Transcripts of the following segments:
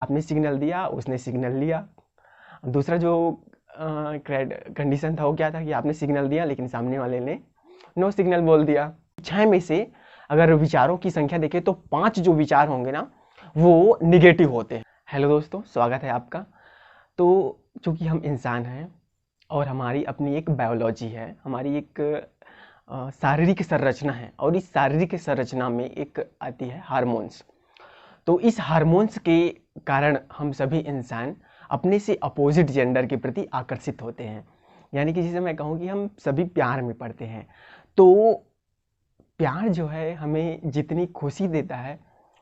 आपने सिग्नल दिया, उसने सिग्नल लिया। दूसरा जो कंडीशन था वो क्या था कि आपने सिग्नल दिया लेकिन सामने वाले ने नो सिग्नल बोल दिया। 6 में से अगर विचारों की संख्या देखें तो 5 जो विचार होंगे ना वो निगेटिव होते हैं। हेलो दोस्तों, स्वागत है आपका। तो चूंकि हम इंसान हैं और हमारी अपनी एक बायोलॉजी है, हमारी एक शारीरिक संरचना है, और इस शारीरिक संरचना में एक आती है हार्मोन्स। तो इस हार्मोन्स के कारण हम सभी इंसान अपने से अपोजिट जेंडर के प्रति आकर्षित होते हैं। यानी कि जिसे मैं कहूँ कि हम सभी प्यार में पड़ते हैं। तो प्यार जो है हमें जितनी खुशी देता है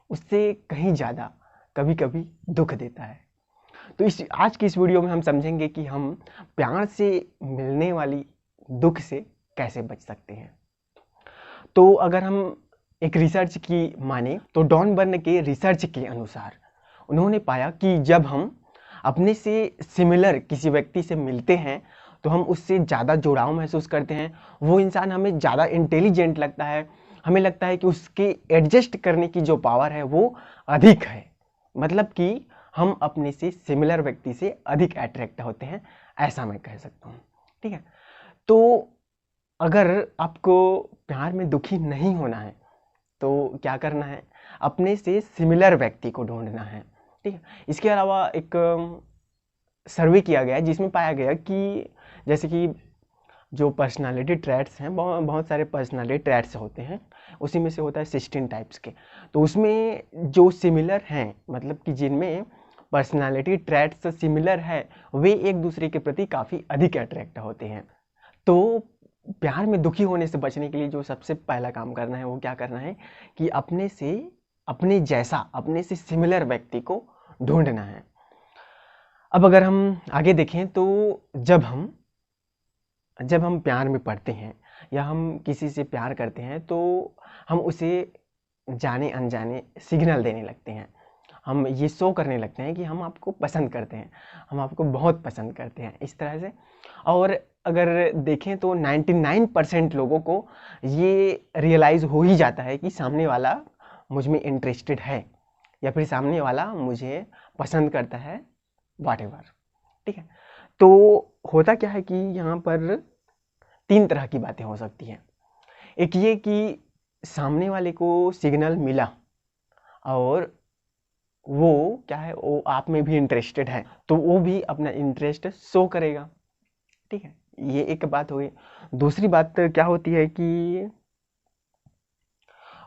उससे कहीं ज़्यादा कभी कभी दुख देता है। तो इस आज की इस वीडियो में हम समझेंगे कि हम प्यार से मिलने वाली दुख से कैसे बच सकते हैं। तो अगर हम एक रिसर्च की माने तो डॉन बर्न के रिसर्च के अनुसार उन्होंने पाया कि जब हम अपने से सिमिलर किसी व्यक्ति से मिलते हैं तो हम उससे ज़्यादा जुड़ाव महसूस करते हैं। वो इंसान हमें ज़्यादा इंटेलिजेंट लगता है, हमें लगता है कि उसके एडजस्ट करने की जो पावर है वो अधिक है। मतलब कि हम अपने से सिमिलर व्यक्ति से अधिक अट्रैक्ट होते हैं, ऐसा मैं कह सकता हूँ। ठीक है, तो अगर आपको प्यार में दुखी नहीं होना है तो क्या करना है, अपने से सिमिलर व्यक्ति को ढूंढना है। ठीक है, इसके अलावा एक सर्वे किया गया जिसमें पाया गया कि जैसे कि जो पर्सनालिटी ट्रैट्स हैं, बहुत सारे पर्सनालिटी ट्रैट्स होते हैं, उसी में से होता है 16 टाइप्स के। तो उसमें जो सिमिलर हैं, मतलब कि जिनमें पर्सनालिटी ट्रैट्स सिमिलर है, वे एक दूसरे के प्रति काफ़ी अधिक अट्रैक्ट होते हैं। तो प्यार में दुखी होने से बचने के लिए जो सबसे पहला काम करना है वो क्या करना है कि अपने जैसा, अपने से सिमिलर व्यक्ति को ढूंढना है। अब अगर हम आगे देखें तो जब हम प्यार में पड़ते हैं या हम किसी से प्यार करते हैं तो हम उसे जाने अनजाने सिग्नल देने लगते हैं। हम ये शो करने लगते हैं कि हम आपको पसंद करते हैं, हम आपको बहुत पसंद करते हैं, इस तरह से। और अगर देखें तो 99% लोगों को ये रियलाइज़ हो ही जाता है कि सामने वाला मुझ में इंटरेस्टेड है या फिर सामने वाला मुझे पसंद करता है, व्हाटएवर। ठीक है, तो होता क्या है कि यहाँ पर 3 तरह की बातें हो सकती हैं। एक ये कि सामने वाले को सिग्नल मिला और वो क्या है, वो आप में भी इंटरेस्टेड है, तो वो भी अपना इंटरेस्ट शो करेगा। ठीक है, ये एक बात हो गई। दूसरी बात क्या होती है कि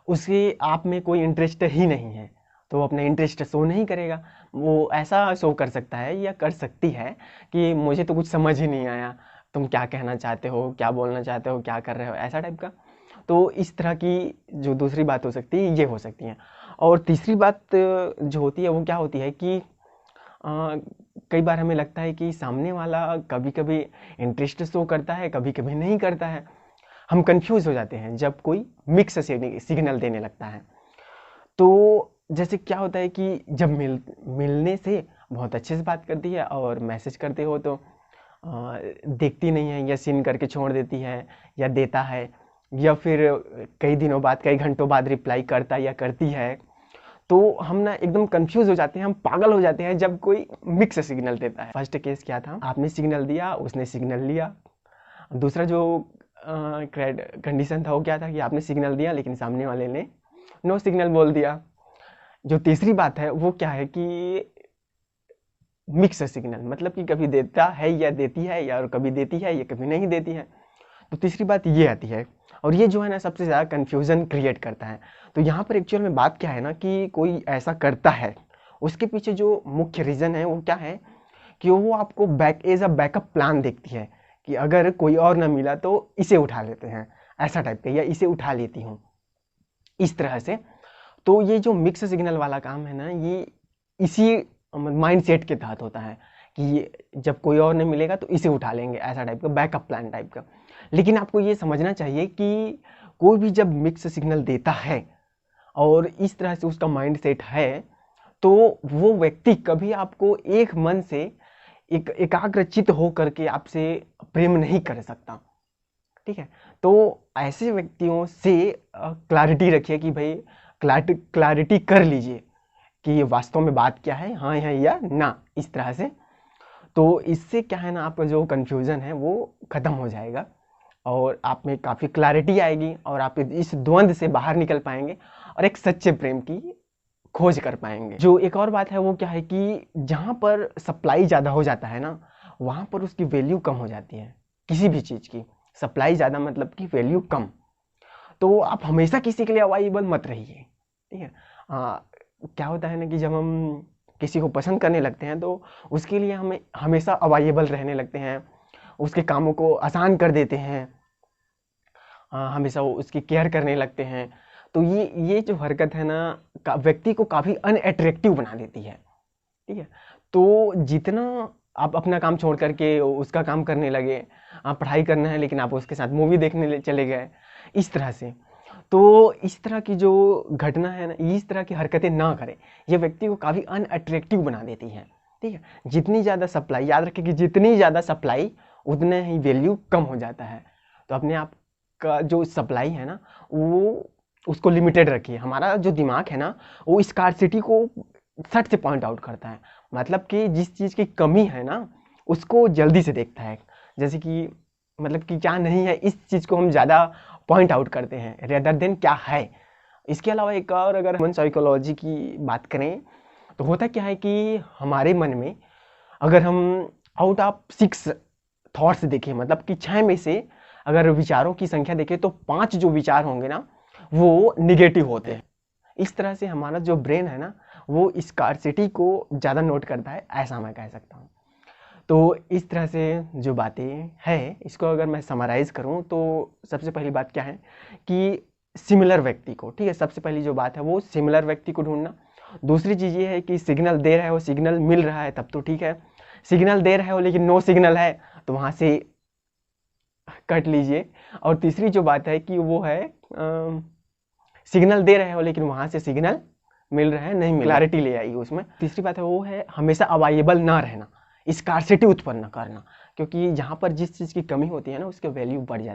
उसे आप में कोई इंटरेस्ट ही नहीं है तो वो अपना इंटरेस्ट शो नहीं करेगा। वो ऐसा शो कर सकता है या कर सकती है कि मुझे तो कुछ समझ ही नहीं आया, तुम क्या कहना चाहते हो, क्या बोलना चाहते हो, क्या कर रहे हो, ऐसा टाइप का। तो इस तरह की जो दूसरी बात हो सकती है ये हो सकती है। और तीसरी बात जो होती है वो क्या होती है कि कई बार हमें लगता है कि सामने वाला कभी कभी इंटरेस्ट शो करता है, कभी कभी नहीं करता है। हम कंफ्यूज हो जाते हैं जब कोई मिक्स सिग्नल देने लगता है। तो जैसे क्या होता है कि जब मिलने से बहुत अच्छे से बात करती है और मैसेज करते हो तो देखती नहीं है या सीन करके छोड़ देती है या देता है, या फिर कई दिनों बाद, कई घंटों बाद रिप्लाई करता या करती है। तो हम ना एकदम कंफ्यूज हो जाते हैं, हम पागल हो जाते हैं जब कोई मिक्स सिग्नल देता है। फर्स्ट केस क्या था, आपने सिग्नल दिया, उसने सिग्नल लिया। दूसरा जो कंडीशन था वो क्या था कि आपने सिग्नल दिया लेकिन सामने वाले ने नो सिग्नल बोल दिया। जो तीसरी बात है वो क्या है कि मिक्स सिग्नल, मतलब कि कभी देता है या देती है, या कभी देती है या कभी नहीं देती है। तो तीसरी बात ये आती है, और ये जो है ना सबसे ज़्यादा कन्फ्यूज़न क्रिएट करता है। तो यहाँ पर एक्चुअल में बात क्या है ना कि कोई ऐसा करता है, उसके पीछे जो मुख्य रीज़न है वो क्या है कि वो आपको एज अ बैकअप प्लान देखती है कि अगर कोई और ना मिला तो इसे उठा लेते हैं, ऐसा टाइप का, या इसे उठा लेती हूँ, इस तरह से। तो ये जो मिक्स सिग्नल वाला काम है ना, ये इसी माइंडसेट के तहत होता है कि जब कोई और नहीं मिलेगा तो इसे उठा लेंगे, ऐसा टाइप का बैकअप प्लान टाइप का। लेकिन आपको ये समझना चाहिए कि कोई भी जब मिक्स सिग्नल देता है और इस तरह से उसका माइंडसेट है तो वो व्यक्ति कभी आपको एक मन से एकाग्रचित हो करके आपसे प्रेम नहीं कर सकता। ठीक है, तो ऐसे व्यक्तियों से क्लैरिटी रखिए कि भाई क्लैरिटी कर लीजिए कि ये वास्तव में बात क्या है, हाँ है या ना, इस तरह से। तो इससे क्या है ना, आपका जो कन्फ्यूज़न है वो ख़त्म हो जाएगा और आप में काफ़ी क्लैरिटी आएगी और आप इस द्वंद से बाहर निकल पाएंगे और एक सच्चे प्रेम की खोज कर पाएंगे। जो एक और बात है वो क्या है कि जहाँ पर सप्लाई ज़्यादा हो जाता है ना, वहाँ पर उसकी वैल्यू कम हो जाती है। किसी भी चीज़ की सप्लाई ज़्यादा मतलब कि वैल्यू कम। तो आप हमेशा किसी के लिए अवेलेबल मत रहिए, ठीक है। क्या होता है ना कि जब हम किसी को पसंद करने लगते हैं तो उसके लिए हमें हमेशा अवेलेबल रहने लगते हैं, उसके कामों को आसान कर देते हैं, हमेशा वो उसकी केयर करने लगते हैं। तो ये जो हरकत है ना, व्यक्ति को काफ़ी अनअट्रैक्टिव बना देती है, ठीक है। तो जितना आप अपना काम छोड़ करके उसका काम करने लगे, आप पढ़ाई करना है लेकिन आप उसके साथ मूवी देखने चले गए, इस तरह से, तो इस तरह की जो घटना है ना, इस तरह की हरकतें ना करें। ये व्यक्ति को काफ़ी अनअट्रैक्टिव बना देती हैं, ठीक है। जितनी ज़्यादा सप्लाई, याद रखें कि जितनी ज़्यादा सप्लाई उतना ही वैल्यू कम हो जाता है। तो अपने आप का जो सप्लाई है ना, वो उसको लिमिटेड रखिए। हमारा जो दिमाग है ना, वो स्कार्सिटी को सट से पॉइंट आउट करता है, मतलब कि जिस चीज़ की कमी है ना उसको जल्दी से देखता है। जैसे कि मतलब कि क्या नहीं है, इस चीज़ को हम ज़्यादा पॉइंट आउट करते हैं रेदर देन क्या है। इसके अलावा एक और अगर ह्यूमन साइकोलॉजी की बात करें तो होता क्या है कि हमारे मन में अगर हम आउट ऑफ 6 थॉट्स देखें, मतलब कि 6 में से अगर विचारों की संख्या देखें तो 5 जो विचार होंगे ना वो निगेटिव होते हैं। इस तरह से हमारा जो ब्रेन है ना वो स्कार्सिटी को ज़्यादा नोट करता है, ऐसा मैं कह सकता हूँ। तो इस तरह से जो बातें हैं, इसको अगर मैं समराइज़ करूँ तो सबसे पहली बात क्या है कि सिमिलर व्यक्ति को, ठीक है, सबसे पहली जो बात है वो सिमिलर व्यक्ति को ढूंढना। दूसरी चीज़ ये है कि सिग्नल दे रहे हो, सिग्नल मिल रहा है तब तो ठीक है। सिग्नल दे रहे हो लेकिन नो सिग्नल है तो वहाँ से कट लीजिए। और तीसरी जो बात है कि वो है सिग्नल दे रहे हो लेकिन वहाँ से सिग्नल मिल रहा है नहीं मिल, क्लैरिटी ले आइए उसमें। तीसरी बात है वो है हमेशा अवेलेबल ना रहना, स्कार्सिटी उत्पन्न करना, क्योंकि जहाँ पर जिस चीज़ की कमी होती है ना उसकी वैल्यू बढ़ जाती है।